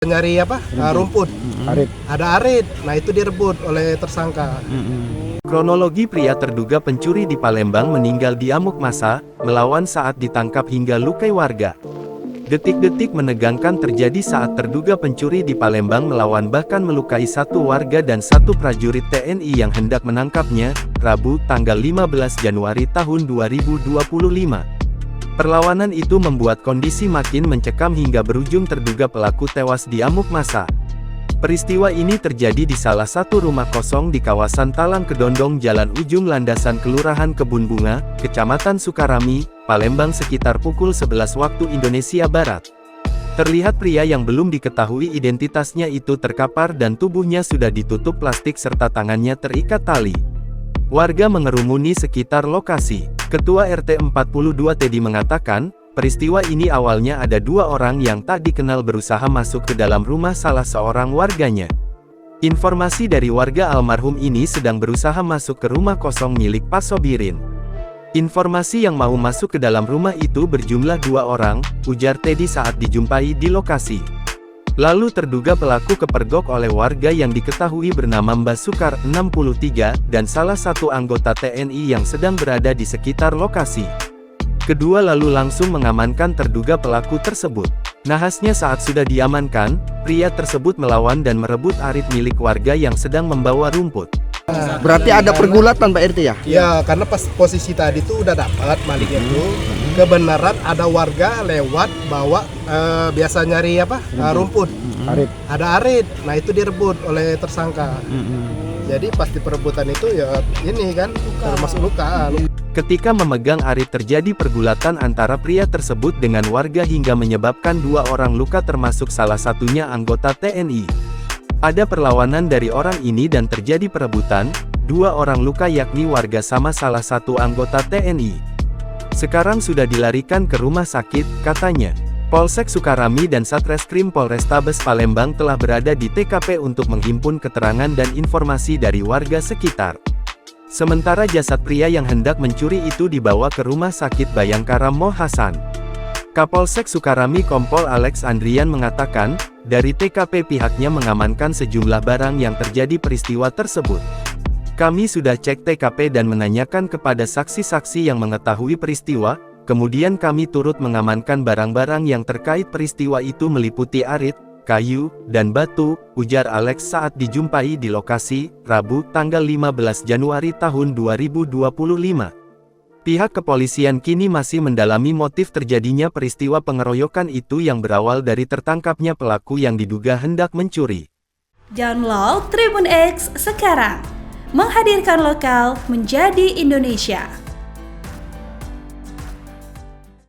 Nyari apa? Rumput. Arit. Ada arit. Nah, itu direbut oleh tersangka. Kronologi pria terduga pencuri di Palembang meninggal di amuk massa, melawan saat ditangkap hingga lukai warga. Detik-detik menegangkan terjadi saat terduga pencuri di Palembang melawan bahkan melukai satu warga dan satu prajurit TNI yang hendak menangkapnya, Rabu, tanggal 15 Januari tahun 2025. Perlawanan itu membuat kondisi makin mencekam hingga berujung terduga pelaku tewas di amuk massa. Peristiwa ini terjadi di salah satu rumah kosong di kawasan Talang Kedondong Jalan Ujung Landasan Kelurahan Kebun Bunga, Kecamatan Sukarami, Palembang sekitar pukul 11 waktu Indonesia Barat. Terlihat pria yang belum diketahui identitasnya itu terkapar dan tubuhnya sudah ditutup plastik serta tangannya terikat tali. Warga mengerumuni sekitar lokasi. Ketua RT 42 Teddy mengatakan, peristiwa ini awalnya ada dua orang yang tak dikenal berusaha masuk ke dalam rumah salah seorang warganya. Informasi dari warga almarhum ini sedang berusaha masuk ke rumah kosong milik Pak Sobirin. Informasi yang mau masuk ke dalam rumah itu berjumlah dua orang, ujar Teddy saat dijumpai di lokasi. Lalu terduga pelaku kepergok oleh warga yang diketahui bernama Mbah Sukar, 63, dan salah satu anggota TNI yang sedang berada di sekitar lokasi. Kedua lalu langsung mengamankan terduga pelaku tersebut. Nahasnya saat sudah diamankan, pria tersebut melawan dan merebut arit milik warga yang sedang membawa rumput. Berarti ada pergulatan Pak RT ya? Ya, karena pas posisi tadi tuh udah dapat maliknya tuh. Kebenaran ada warga lewat bawa biasa nyari apa? Rumput. Arit. Ada arit. Nah, itu direbut oleh tersangka. Jadi pasti perebutan itu ya ini kan termasuk luka. Ketika memegang arit terjadi pergulatan antara pria tersebut dengan warga hingga menyebabkan dua orang luka termasuk salah satunya anggota TNI. Ada perlawanan dari orang ini dan terjadi perebutan, dua orang luka yakni warga sama salah satu anggota TNI. Sekarang sudah dilarikan ke rumah sakit, katanya. Polsek Sukarami dan Satreskrim Polrestabes Palembang telah berada di TKP untuk menghimpun keterangan dan informasi dari warga sekitar. Sementara jasad pria yang hendak mencuri itu dibawa ke rumah sakit Bayangkara Mo Hasan. Kapolsek Sukarami Kompol Alex Andrian mengatakan, dari TKP pihaknya mengamankan sejumlah barang yang terjadi peristiwa tersebut. Kami sudah cek TKP dan menanyakan kepada saksi-saksi yang mengetahui peristiwa, kemudian kami turut mengamankan barang-barang yang terkait peristiwa itu meliputi arit, kayu, dan batu, ujar Alex saat dijumpai di lokasi, Rabu, tanggal 15 Januari tahun 2025. Pihak kepolisian kini masih mendalami motif terjadinya peristiwa pengeroyokan itu yang berawal dari tertangkapnya pelaku yang diduga hendak mencuri. Download Tribun X sekarang, menghadirkan lokal menjadi Indonesia.